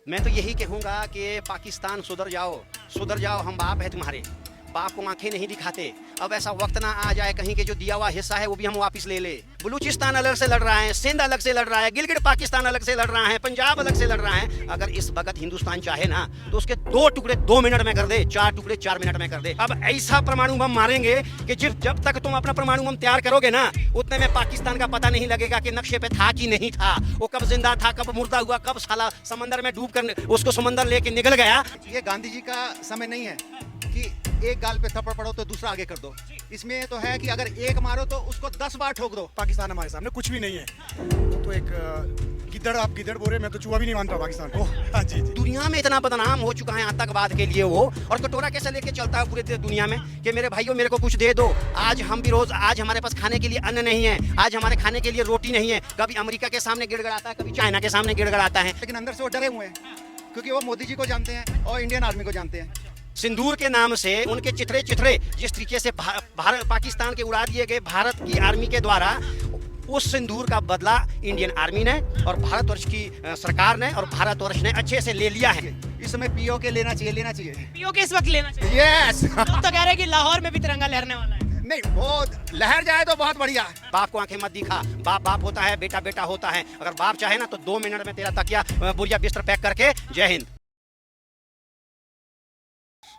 मैं तो यही कहूँगा कि पाकिस्तान सुधर जाओ, हम बाप है तुम्हारे। बाप को आंखें नहीं दिखाते। अब ऐसा वक्त ना आ जाए कहीं के जो दिया हुआ हिस्सा है वो भी हम वापस ले ले। बलूचिस्तान अलग से लड़ रहा है, सिंध अलग से लड़ रहा है, गिलगित पाकिस्तान अलग से लड़ रहा है, पंजाब अलग से लड़ रहा है। अगर इस वक्त हिंदुस्तान चाहे ना तो उसके 2 टुकड़े 2 मिनट में कर दे, 4 टुकड़े 4 मिनट में कर दे। अब ऐसा परमाणु बम मारेंगे कि जब तक तुम अपना परमाणु बम तैयार करोगे ना उतने में पाकिस्तान का पता नहीं लगेगा कि नक्शे पे था कि नहीं था, वो कब जिंदा था, कब मुर्दा हुआ, कब साला समंदर में डूब कर उसको समंदर लेके निकल गया। ये गांधी जी का समय नहीं है कि एक गाल पे थप्पड़ पड़ो तो दूसरा आगे कर दो। इसमें तो है कि अगर एक मारो तो उसको 10 बार ठोक दो। पाकिस्तान हमारे सामने कुछ भी नहीं है। वो तो एक गिद्दड़, आप गिद्दड़ बोल रहे, मैं तो चूहा भी नहीं मानता पाकिस्तान को। हाँ जी जी। दुनिया में इतना बदनाम हो चुका है आतंकवाद के लिए वो, और कटोरा कैसे लेके चलता है पूरे दुनिया में कि मेरे भाइयों मेरे को कुछ दे दो। आज हम भी रोज, आज हमारे पास खाने के लिए अन्न नहीं है, आज हमारे खाने के लिए रोटी नहीं है। कभी अमेरिका के सामने गिड़गड़ाता है, कभी चाइना के सामने गिड़गड़ाता है। लेकिन अंदर से वो डरे हुए हैं क्योंकि वो मोदी जी को जानते हैं और इंडियन आर्मी को जानते हैं। सिंदूर के नाम से उनके चिथड़े जिस तरीके से भारत पाकिस्तान के उड़ा दिए गए भारत की आर्मी के द्वारा, उस सिंदूर का बदला इंडियन आर्मी ने और भारतवर्ष की सरकार ने और भारतवर्ष ने अच्छे से ले लिया है। इस समय पीओ के लेना चाहिए। पीओ के इस वक्त लेना चाहिए। यस। लोग तो कह रहे हैं कि लाहौर में भी तिरंगा लहरने वाला है। नहीं, वो लहर जाए तो बहुत बढ़िया। बाप को आंखें मत दिखा। बाप बाप होता है, बेटा बेटा होता है। अगर बाप चाहे ना तो 2 मिनट में तेरा तकिया बुरिया बिस्तर पैक करके जय हिंद।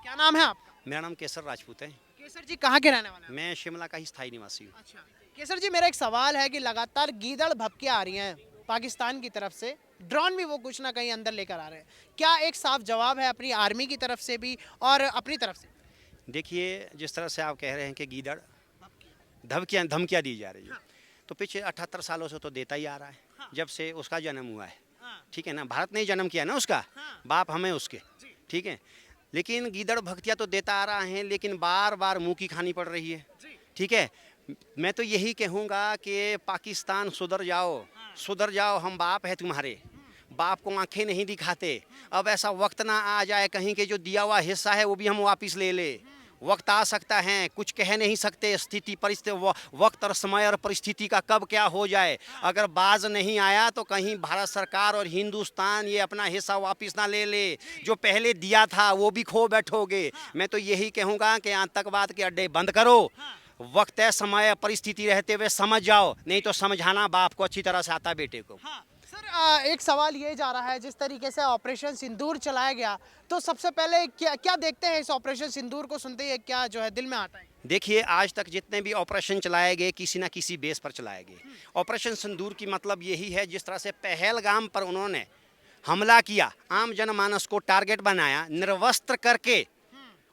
क्या नाम है आप? मेरा नाम केसर राजपूत है। केसर जी कहाँ के रहने वाले हैं? मैं शिमला का ही स्थायी निवासी हूँ। अच्छा केसर जी, मेरा एक सवाल है कि लगातार गीदड़ भपकियाँ आ रही हैं पाकिस्तान की तरफ से, ड्रोन भी वो कुछ ना कहीं अंदर लेकर आ रहे हैं। क्या एक साफ जवाब है अपनी आर्मी की तरफ से भी और अपनी तरफ से? देखिए, जिस तरह से आप कह रहे हैं कि गीदड़ धमकियाँ दी जा रही है, तो पिछले 78 सालों से तो देता ही आ रहा है, जब से उसका जन्म हुआ है। ठीक है ना, भारत ने ही जन्म किया ना उसका, बाप हमें उसके। ठीक है, लेकिन गीदड़ भक्तियाँ तो देता आ रहा है, लेकिन बार बार मुँह की खानी पड़ रही है। ठीक है, मैं तो यही कहूँगा कि पाकिस्तान सुधर जाओ, हम बाप है तुम्हारे। बाप को आंखें नहीं दिखाते। अब ऐसा वक्त ना आ जाए कहीं के जो दिया हुआ हिस्सा है वो भी हम वापस ले ले। वक्त आ सकता है, कुछ कह नहीं सकते। स्थिति परिस्थिति वक्त और समय और परिस्थिति का कब क्या हो जाए। अगर बाज नहीं आया तो कहीं भारत सरकार और हिंदुस्तान ये अपना हिस्सा वापस ना ले ले। जो पहले दिया था वो भी खो बैठोगे। मैं तो यही कहूँगा कि आतंकवाद के अड्डे बंद करो। वक्त है, समय परिस्थिति रहते हुए समझ जाओ, नहीं तो समझाना बाप को अच्छी तरह से आता बेटे को। सर एक सवाल ये जा रहा है, जिस तरीके से ऑपरेशन सिंदूर चलाया गया, तो सबसे पहले क्या देखते हैं इस ऑपरेशन सिंदूर को सुनते ही क्या जो है दिल में आता है? देखिए, आज तक जितने भी ऑपरेशन चलाए गए किसी न किसी बेस पर चलाए गए। ऑपरेशन सिंदूर की मतलब यही है, जिस तरह से पहलगाम पर उन्होंने हमला किया, आम जनमानस को टारगेट बनाया, निर्वस्त्र करके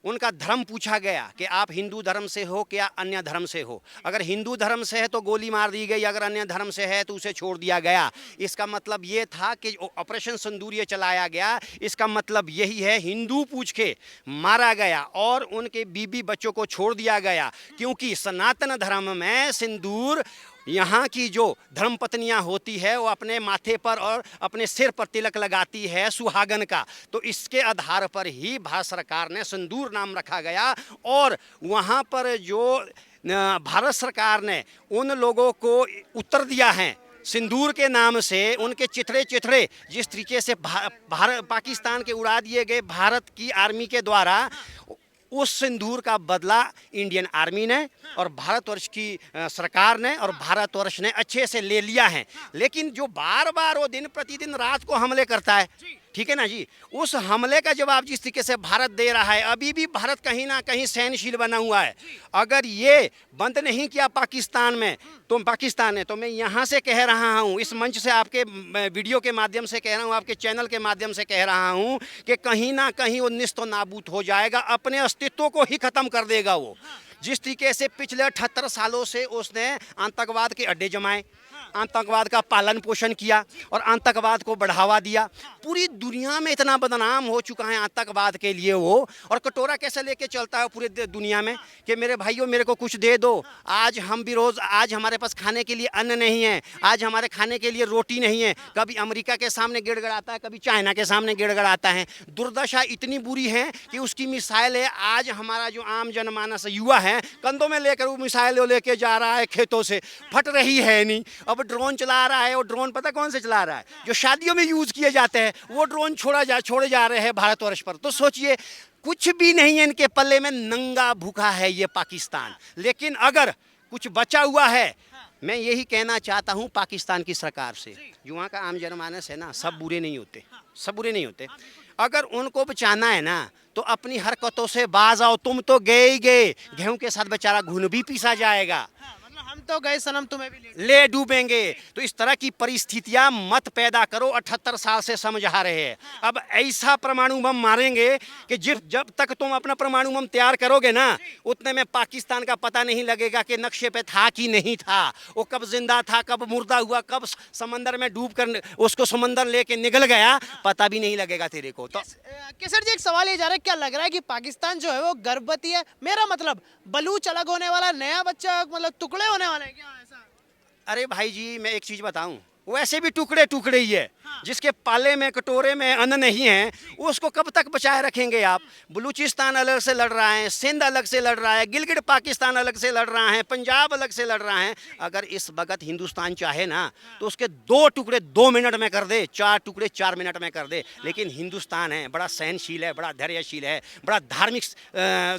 उनका धर्म पूछा गया कि आप हिंदू धर्म से हो क्या अन्य धर्म से हो। अगर हिंदू धर्म से है तो गोली मार दी गई, अगर अन्य धर्म से है तो उसे छोड़ दिया गया। इसका मतलब ये था कि ऑपरेशन सिंदूर ये चलाया गया, इसका मतलब यही है हिंदू पूछ के मारा गया और उनके बीबी बच्चों को छोड़ दिया गया। क्योंकि सनातन धर्म में सिंदूर, यहाँ की जो धर्मपत्नियाँ होती है वो अपने माथे पर और अपने सिर पर तिलक लगाती है सुहागन का। तो इसके आधार पर ही भारत सरकार ने सिंदूर नाम रखा गया। और वहाँ पर जो भारत सरकार ने उन लोगों को उत्तर दिया है सिंदूर के नाम से, उनके चिथड़े जिस तरीके से पाकिस्तान के उड़ा दिए गए भारत की आर्मी के द्वारा, उस सिंदूर का बदला इंडियन आर्मी ने और भारतवर्ष की सरकार ने और भारतवर्ष ने अच्छे से ले लिया है। लेकिन जो बार बार वो दिन प्रतिदिन रात को हमले करता है, ठीक है ना जी, उस हमले का जवाब जिस तरीके से भारत दे रहा है, अभी भी भारत कहीं ना कहीं सहनशील बना हुआ है। अगर ये बंद नहीं किया पाकिस्तान ने, तो मैं यहाँ से कह रहा हूँ, इस मंच से आपके वीडियो के माध्यम से कह रहा हूँ, आपके चैनल के माध्यम से कह रहा हूँ कि कहीं ना कहीं वो निस्तो नाबूद हो जाएगा, अपने अस्तित्व को ही खत्म कर देगा वो। जिस तरीके से पिछले 78 सालों से उसने आतंकवाद के अड्डे जमाए, आतंकवाद का पालन पोषण किया और आतंकवाद को बढ़ावा दिया। पूरी दुनिया में इतना बदनाम हो चुका है आतंकवाद के लिए वो, और कटोरा कैसे लेके चलता है पूरे दुनिया में कि मेरे भाइयों मेरे को कुछ दे दो। आज हम भी रोज़, आज हमारे पास खाने के लिए अन्न नहीं है, आज हमारे खाने के लिए रोटी नहीं है। कभी अमेरिका के सामने गिड़गड़ाता है, कभी चाइना के सामने गिड़गड़ाता है। दुर्दशा इतनी बुरी है कि उसकी मिसाइल है। आज हमारा जो आम जनमानस युवा है, कंधों में लेकर वो मिसाइल लेके जा रहा है, खेतों से फट रही है नहीं। अब ड्रोन चला रहा है, वो ड्रोन पता कौन से चला रहा है? जो शादियों में यूज किए जाते हैं, वो ड्रोन छोड़े जा रहे हैं भारतवर्ष पर। तो सोचिए, कुछ भी नहीं है इनके पल्ले में, नंगा भूखा है ये पाकिस्तान। लेकिन अगर कुछ बचा हुआ है, मैं यही कहना चाहता हूं पाकिस्तान की सरकार से, जो वहाँ का आम जनमानस है ना, सब बुरे नहीं होते, सब बुरे नहीं होते। अगर उनको बचाना है ना, तो अपनी हरकतों से बाज आओ। तुम तो गए ही गए, गेहूं के साथ बेचारा घुन भी पीसा जाएगा, मतलब हम तो गए सनम, तुम्हें भी ले डूबेंगे। तो इस तरह की परिस्थितियां मत पैदा करो। 78 साल से समझा रहे हैं। अब ऐसा परमाणु बम मारेंगे कि जब तक तुम अपना परमाणु बम तैयार करोगे ना, उतने में पाकिस्तान का पता नहीं लगेगा कि नक्शे पे था कि नहीं था, वो कब जिंदा था, कब मुर्दा हुआ, कब समंदर में डूब कर उसको समंदर लेके निकल गया, पता भी नहीं लगेगा तेरे को। तो केसर जी, एक सवाल ये जा रहा है, क्या लग रहा है कि पाकिस्तान जो है वो गर्भवती है? मेरा मतलब बलूच अलग होने वाला, नया बच्चा मतलब टुकड़े होने वाले हैं क्या ऐसा? अरे भाई जी, मैं एक चीज बताऊं, वैसे भी टुकड़े टुकड़े ही है। जिसके पाले में कटोरे में अन्न नहीं है, उसको कब तक बचाए रखेंगे आप? बलूचिस्तान अलग से लड़ रहा है, सिंध अलग से लड़ रहा है, गिलगित पाकिस्तान अलग से लड़ रहा है, पंजाब अलग से लड़ रहा है। अगर इस वक्त हिंदुस्तान चाहे ना, तो उसके 2 टुकड़े 2 मिनट में कर दे, 4 टुकड़े 4 मिनट में कर दे। लेकिन हिंदुस्तान है, बड़ा सहनशील है, बड़ा धैर्यशील है, बड़ा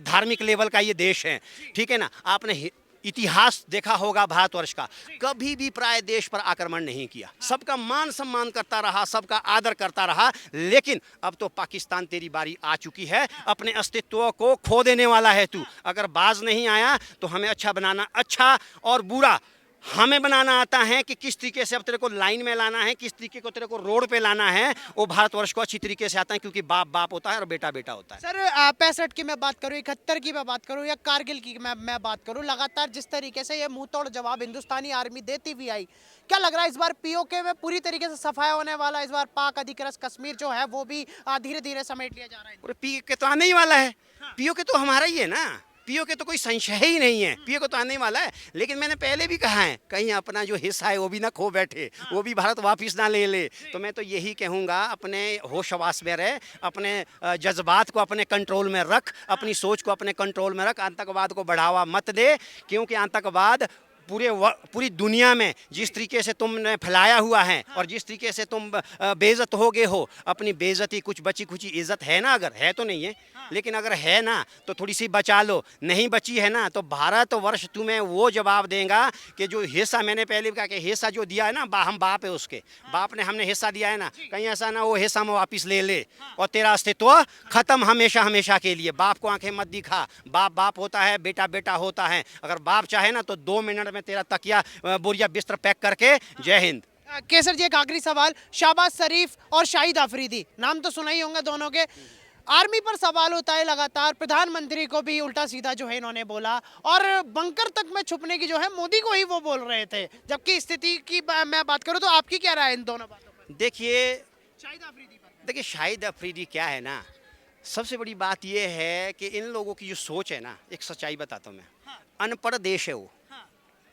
धार्मिक लेवल का ये देश है, ठीक है ना। आपने इतिहास देखा होगा भारतवर्ष का, कभी भी प्राय देश पर आक्रमण नहीं किया, सबका मान सम्मान करता रहा, सबका आदर करता रहा। लेकिन अब तो पाकिस्तान तेरी बारी आ चुकी है, अपने अस्तित्व को खो देने वाला है तू। अगर बाज नहीं आया तो हमें अच्छा बनाना, अच्छा और बुरा हमें बनाना आता है कि किस तरीके से अब तेरे को लाइन में लाना है, किस तरीके को तेरे को रोड पे लाना है, वो भारतवर्ष को अच्छी तरीके से आता है, क्योंकि बाप बाप होता है और बेटा बेटा होता है। सर 65 की मैं बात करूं, 71 की मैं बात करूं, या कारगिल की मैं बात करूं, लगातार जिस तरीके से ये मुंह तोड़ जवाब हिंदुस्तानी आर्मी देती हुई आई, क्या लग रहा है इस बार पीओके में पूरी तरीके से सफाया होने वाला? इस बार पाक अधिकृत कश्मीर जो है वो भी धीरे धीरे समेट लिया जा रहा है? और पीओके तो आने ही वाला है, पीओके तो हमारा ही है ना, पीओके तो कोई संशय ही नहीं है, पीओके तो आने वाला है। लेकिन मैंने पहले भी कहा है, कहीं अपना जो हिस्सा है वो भी ना खो बैठे, वो भी भारत वापस ना ले ले। तो मैं तो यही कहूँगा, अपने होश हवास में रहे, अपने जज्बात को अपने कंट्रोल में रख, अपनी सोच को अपने कंट्रोल में रख, आतंकवाद को बढ़ावा मत दे। क्योंकि आतंकवाद पूरी दुनिया में जिस तरीके से तुमने फैलाया हुआ है और जिस तरीके से तुम बेइज्जत हो गए हो, अपनी बेइज्जती कुछ बची खुची इज्जत है ना, अगर है तो नहीं है, लेकिन अगर है ना तो थोड़ी सी बचा लो। नहीं बची है ना तो भारतवर्ष तुम्हें वो जवाब देगा कि जो हिस्सा, मैंने पहले भी कहा कि हिस्सा जो दिया है ना, हम बाप है उसके, बाप ने हमने हिस्सा दिया है ना, कहीं ऐसा ना वो हिस्सा में वापस ले ले और तेरा अस्तित्व खत्म हमेशा हमेशा के लिए। बाप को आंखें मत दिखा, बाप बाप होता है, बेटा बेटा होता है। अगर बाप चाहे ना तो 2 मिनट में तेरा तकिया बोरिया बिस्तर पैक करके, जय हिंद। केसर जी, एक आखिरी सवाल, शहबाज शरीफ और शाहिद अफरीदी, नाम तो सुना ही होंगे दोनों के। आर्मी पर सवाल होता है लगातार, प्रधानमंत्री को भी उल्टा सीधा जो है इन्होंने बोला, और बंकर तक में छुपने की जो है मोदी को ही वो बोल रहे थे। जबकि स्थिति की मैं बात करूं तो आपकी क्या राय है इन दोनों बातों पर? देखिए शाहिद अफरीदी पर देखिए शाहिद अफरीदी क्या है ना, सबसे बड़ी बात यह है कि इन लोगों की जो सोच है ना, एक सच्चाई बताता हूँ मैं, अनपढ़ देश है वो,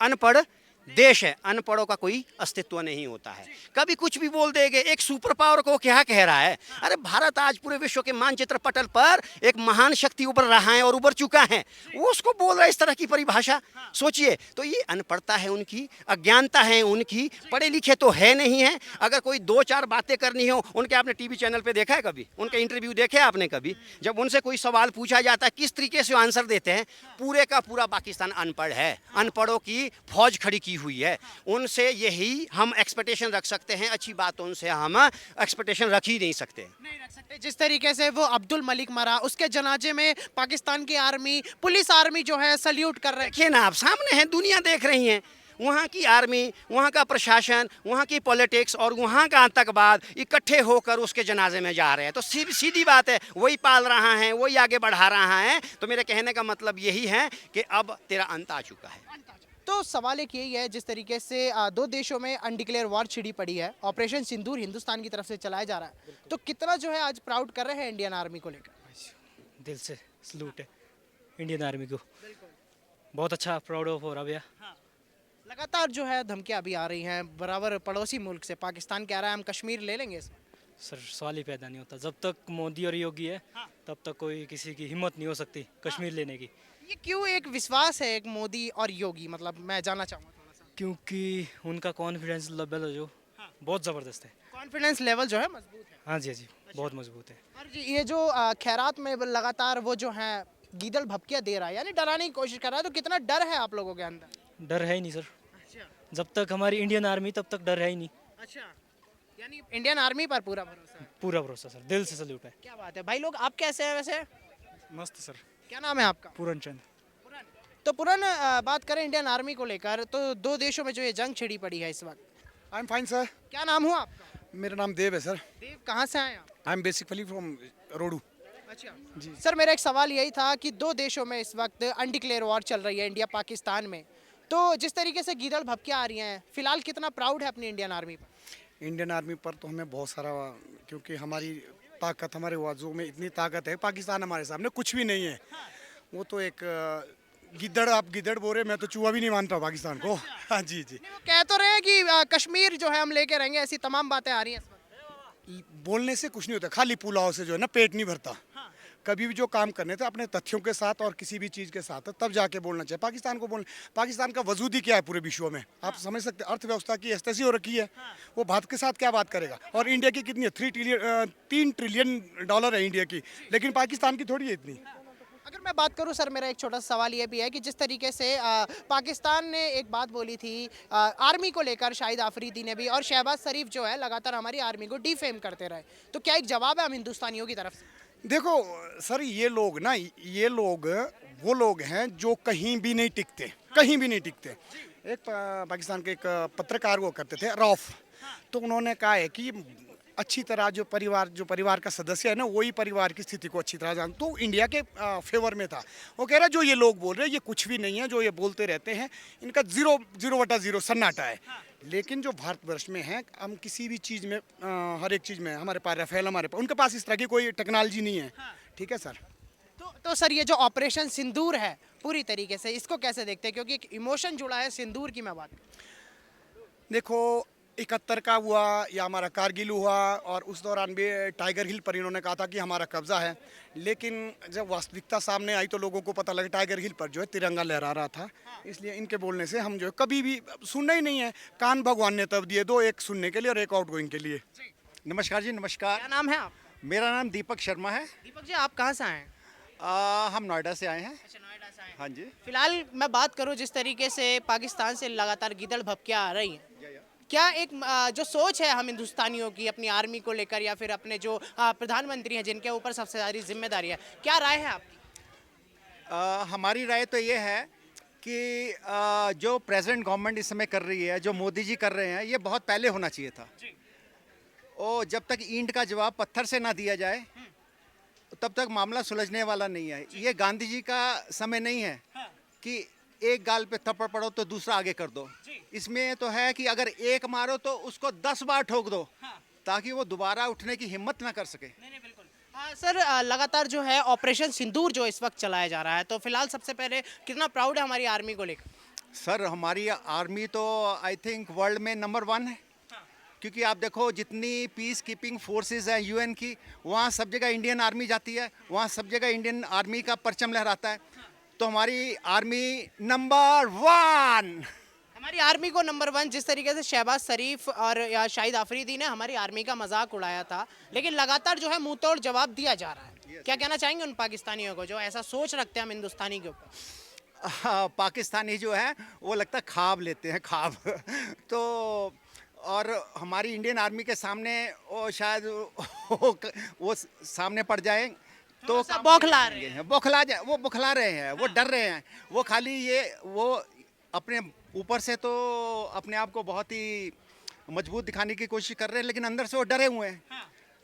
अनपढ़ देश है, अनपढ़ों का कोई अस्तित्व नहीं होता है, कभी कुछ भी बोल देंगे। एक सुपर पावर को क्या कह रहा है? अरे भारत आज पूरे विश्व के मानचित्र पटल पर एक महान शक्ति उभर रहा है और उभर चुका है, वो उसको बोल रहा है इस तरह की परिभाषा। सोचिए, तो ये अनपढ़ता है उनकी, अज्ञानता है उनकी, पढ़े लिखे तो है नहीं है। अगर कोई 2-4 बातें करनी हो उनके, आपने टीवी चैनल पे देखा है कभी? उनके इंटरव्यू देखे आपने कभी? जब उनसे कोई सवाल पूछा जाता है किस तरीके से आंसर देते हैं? पूरे का पूरा पाकिस्तान अनपढ़ है, अनपढ़ों की फौज खड़ी की हुई है। उनसे यही हम एक्सपेक्टेशन रख सकते हैं, अच्छी बात उनसे हम एक्सपेक्टेशन रख ही नहीं सकते। जिस तरीके से वो अब्दुल मलिक मरा, उसके जनाजे में पाकिस्तान की आर्मी, पुलिस आर्मी जो है सल्यूट कर रहे हैं। देखिए ना, आप सामने हैं, दुनिया देख रही है, वहाँ की आर्मी, वहाँ का प्रशासन, वहाँ की पॉलिटिक्स और वहाँ का आतंकवाद इकट्ठे होकर उसके जनाजे में जा रहे हैं। तो सीधी बात है, वही पाल रहा है, वही आगे बढ़ा रहा है। तो मेरे कहने का मतलब यही है कि अब तेरा अंत आ चुका है। तो सवाल एक यही है, जिस तरीके से 2 देशों में अनडिक्लेयर वॉर छिड़ी पड़ी है, ऑपरेशन सिंदूर हिंदुस्तान की तरफ से चलाया जा रहा है, तो कितना जो है आज प्राउड कर रहे हैं इंडियन आर्मी को लेकर? दिल से सलूट है इंडियन आर्मी को, बहुत अच्छा, प्राउड ऑफ हो रहा भैया। लगातार जो है धमकियां अभी आ रही हैं, बराबर पड़ोसी मुल्क से पाकिस्तान कह रहा है हम कश्मीर ले लेंगे इसमें। सर सवाल ही पैदा नहीं होता, जब तक मोदी और योगी है तब तक कोई किसी की हिम्मत नहीं हो सकती कश्मीर लेने की। ये क्यों एक विश्वास है एक मोदी और योगी, मतलब मैं जानना चाहूँगा थोड़ा सा। क्योंकि उनका कॉन्फिडेंस लेवल जो बहुत ज़बरदस्त है। कॉन्फिडेंस लेवल जो है मजबूत है। हाँ जी, हाँ जी, बहुत मजबूत है। और जी ये जो खैरात में लगातार वो जो है गीदड़ भपकियां दे रहा है यानी डराने की कोशिश कर रहा है, तो कितना डर है आप लोगों के अंदर? डर है ही नहीं सर, अच्छा जब तक हमारी इंडियन आर्मी तब तक डर है ही नहीं। अच्छा, यानी इंडियन आर्मी पर पूरा भरोसा है। पूरा भरोसा सर, दिल से सल्यूट है। क्या बात है भाई लोग, आप कैसे हैं वैसे? मस्त सर। क्या नाम है आपका? पूरन चंद। तो पुरन बात करें इंडियन आर्मी को लेकर, तो दो देशों में जो ये जंग छिड़ी पड़ी है इस वक्त, आई एम फाइन सर। क्या नाम हुआ आपका? मेरा नाम देव है सर। देव, कहाँ से आए आप? I am basically from Rohru. अच्छा जी सर, मेरा एक सवाल यही था कि दो देशों में इस वक्त अनडिक्लेयर वॉर चल रही है, इंडिया पाकिस्तान में, तो जिस तरीके से गीदड़ भपकियां आ रही हैं, फिलहाल कितना प्राउड है अपनी इंडियन आर्मी पर? इंडियन आर्मी पर तो हमें बहुत सारा, क्योंकि हमारी ताकत, हमारे वाजों में इतनी ताकत है, पाकिस्तान हमारे सामने कुछ भी नहीं है। वो तो एक गिद्दड़, आप गिद्दड़ बोल रहे, मैं तो चूहा भी नहीं मानता पाकिस्तान को। हाँ जी जी। वो कह तो रहे हैं कि कश्मीर जो है हम लेके रहेंगे, ऐसी तमाम बातें आ रही हैं इस वक्त। बोलने से कुछ नहीं होता, खाली पुलाव से जो है ना पेट नहीं भरता। कभी भी जो काम करने थे अपने तथ्यों के साथ और किसी भी चीज़ के साथ तब जाके बोलना चाहिए। पाकिस्तान को पाकिस्तान का वजूद ही क्या है पूरे विश्व में, आप समझ सकते हैं। अर्थव्यवस्था की ऐसी हो रखी है, वो भारत के साथ क्या बात करेगा। और इंडिया की कितनी है, 3 ट्रिलियन डॉलर है इंडिया की, लेकिन पाकिस्तान की थोड़ी है इतनी। अगर मैं बात करूं सर, मेरा एक छोटा सा सवाल ये भी है कि जिस तरीके से पाकिस्तान ने एक बात बोली थी आर्मी को लेकर, शाहिद आफरीदी ने भी, और शहबाज शरीफ जो है लगातार हमारी आर्मी को डिफेम करते रहे, तो क्या एक जवाब है हम हिंदुस्तानियों की तरफ से? देखो सर, ये लोग ना, ये लोग वो लोग हैं जो कहीं भी नहीं टिकते, कहीं भी नहीं टिकते। एक पाकिस्तान के एक पत्रकार वो करते थे रौफ, तो उन्होंने कहा है कि अच्छी तरह जो परिवार का सदस्य है ना, वही परिवार की स्थिति को अच्छी तरह जान, तो इंडिया के फेवर में था। वो कह रहा है जो ये लोग बोल रहे हैं ये कुछ भी नहीं है, जो ये बोलते रहते हैं इनका 0/0 सन्नाटा है। लेकिन जो भारतवर्ष में है, हम किसी भी चीज़ में, हर एक चीज़ में हमारे पास राफेल, हमारे पास, उनके पास इस तरह की कोई टेक्नोलॉजी नहीं है। ठीक है सर। तो सर ये जो ऑपरेशन सिंदूर है पूरी तरीके से, इसको कैसे देखते हैं? क्योंकि एक इमोशन जुड़ा है सिंदूर की, मैं बात देखो 71 का हुआ या हमारा कारगिल हुआ, और उस दौरान भी टाइगर हिल पर इन्होंने कहा था कि हमारा कब्जा है, लेकिन जब वास्तविकता सामने आई तो लोगों को पता लगा टाइगर हिल पर जो है तिरंगा लहरा रहा था। इसलिए इनके बोलने से हम जो है कभी भी सुनना ही नहीं है। कान भगवान ने तब दिए दो, एक सुनने के लिए और एक आउट गोइंग के लिए। नमस्कार जी, नमस्कार। क्या नाम है आप? मेरा नाम दीपक शर्मा है। दीपक जी, आप कहाँ से आए हैं? हम नोएडा से आए हैं। अच्छा, नोएडा से आए हैं। हाँ जी। फिलहाल मैं बात करूं, जिस तरीके से पाकिस्तान से लगातार गीदड़ भपकियां आ रही हैं, क्या एक जो सोच है हम हिंदुस्तानियों की अपनी आर्मी को लेकर, या फिर अपने जो प्रधानमंत्री हैं जिनके ऊपर सबसे ज़्यादा जिम्मेदारी है, क्या राय है आपकी? हमारी राय तो ये है कि जो प्रेजेंट गवर्नमेंट इस समय कर रही है, जो मोदी जी कर रहे हैं, ये बहुत पहले होना चाहिए था। और जब तक ईंट का जवाब पत्थर से ना दिया जाए तब तक मामला सुलझने वाला नहीं है। ये गांधी जी का समय नहीं है कि एक गाल पे थप्पड़ पड़ो तो दूसरा आगे कर दो। इसमें तो है कि अगर एक मारो तो उसको 10 बार ठोक दो, ताकि वो दोबारा उठने की हिम्मत ना कर सके। सर लगातार जो है ऑपरेशन सिंदूर जो इस वक्त चलाया जा रहा है, तो फिलहाल सबसे पहले कितना प्राउड है हमारी आर्मी को लेकर? सर हमारी आर्मी तो आई थिंक वर्ल्ड में नंबर 1 है, क्योंकि आप देखो जितनी पीस कीपिंग फोर्सेस हैं यूएन की, वहाँ सब जगह इंडियन आर्मी जाती है, वहाँ सब जगह इंडियन आर्मी का परचम लहराता है। तो हमारी आर्मी नंबर 1। हमारी आर्मी को नंबर 1, जिस तरीके से शहबाज शरीफ और या शाहिद आफरीदी ने हमारी आर्मी का मजाक उड़ाया था, लेकिन लगातार जो है मुंह तोड़ जवाब दिया जा रहा है। क्या कहना चाहेंगे उन पाकिस्तानियों को जो ऐसा सोच रखते हैं हम हिंदुस्तानी के ऊपर? पाकिस्तानी जो है वो लगता है ख्वाब लेते हैं, ख्वाब। तो और हमारी इंडियन आर्मी के सामने वो शायद वो सामने पड़ जाए तो बौखला रहे हैं। वो बौखला रहे हैं, वो डर रहे हैं। वो खाली वो अपने ऊपर से तो अपने आप को बहुत ही मजबूत दिखाने की कोशिश कर रहे हैं, लेकिन अंदर से वो डरे हुए हैं।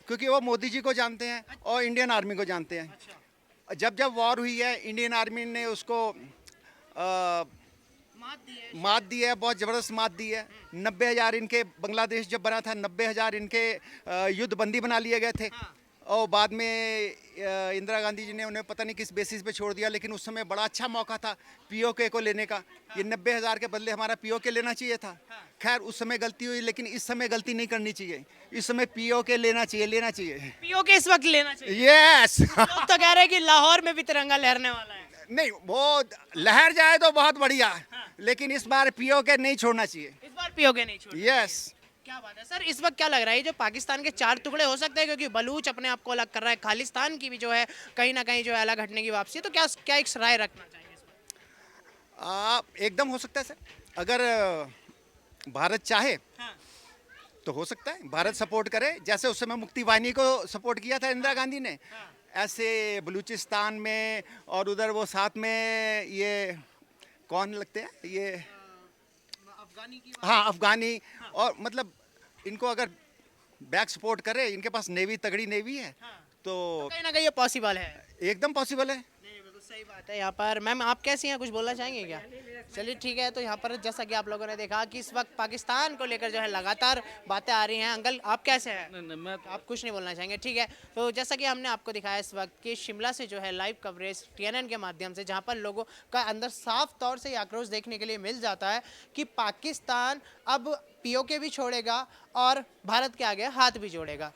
क्योंकि वो मोदी जी को जानते हैं और इंडियन आर्मी को जानते हैं। जब वॉर हुई है, इंडियन आर्मी ने उसको मात दी है, बहुत ज़बरदस्त मात दी है। 90,000 इनके, बांग्लादेश जब बना था 90,000 इनके युद्ध बंदी बना लिए गए थे। और बाद में इंदिरा गांधी जी ने उन्हें पता नहीं किस बेसिस पे छोड़ दिया, लेकिन उस समय बड़ा अच्छा मौका था पीओके को लेने का। ये 90,000 के बदले हमारा पीओके लेना चाहिए था। खैर उस समय गलती हुई, लेकिन इस समय गलती नहीं करनी चाहिए। इस समय पीओके लेना चाहिए। पीओके इस वक्त लेना चाहिए। यस। लोग तो कह रहे हैं कि लाहौर में भी तिरंगा लहरने वाला है। नहीं, वो लहर जाए तो बहुत बढ़िया, लेकिन इस बार पीओके नहीं छोड़ना चाहिए। इस बार पीओके नहीं छोड़ यस। क्या बात है सर, इस वक्त क्या लग रहा है ये जो पाकिस्तान के 4 टुकड़े हो सकते हैं, क्योंकि बलूच अपने आप को अलग कर रहा है, खालिस्तान की भी जो है कहीं ना कहीं जो है अलग हटने की वापसी है, तो क्या क्या एक राय रखना चाहिए इस वक्त? एकदम हो सकता है सर, अगर भारत चाहे हाँ। तो हो सकता है, भारत सपोर्ट करे, जैसे उस समय मुक्ति वाहिनी को सपोर्ट किया था इंदिरा गांधी ने, ऐसे बलूचिस्तान में और उधर वो साथ में ये कौन लगते हैं ये, अफगानी की हाँ अफगानी, और मतलब इनको अगर बैक सपोर्ट करे, इनके पास नेवी, तगड़ी नेवी है, तो कहीं ना कहीं ये पॉसिबल है। एकदम पॉसिबल है। नहीं बिल्कुल सही बात है। यहाँ पर मैम आप कैसी हैं, कुछ बोलना चाहेंगे क्या? चलिए ठीक है, तो यहाँ पर जैसा कि आप लोगों ने देखा कि इस वक्त पाकिस्तान को लेकर जो है लगातार बातें आ रही हैं। अंकल आप कैसे हैं? मैं आप कुछ नहीं बोलना चाहेंगे, ठीक है। तो जैसा कि हमने आपको दिखाया इस वक्त कि शिमला से जो है लाइव कवरेज TNN के माध्यम से, जहाँ पर लोगों का अंदर साफ तौर से ये आक्रोश देखने के लिए मिल जाता है कि पाकिस्तान अब पीओके भी छोड़ेगा और भारत के आगे हाथ भी जोड़ेगा।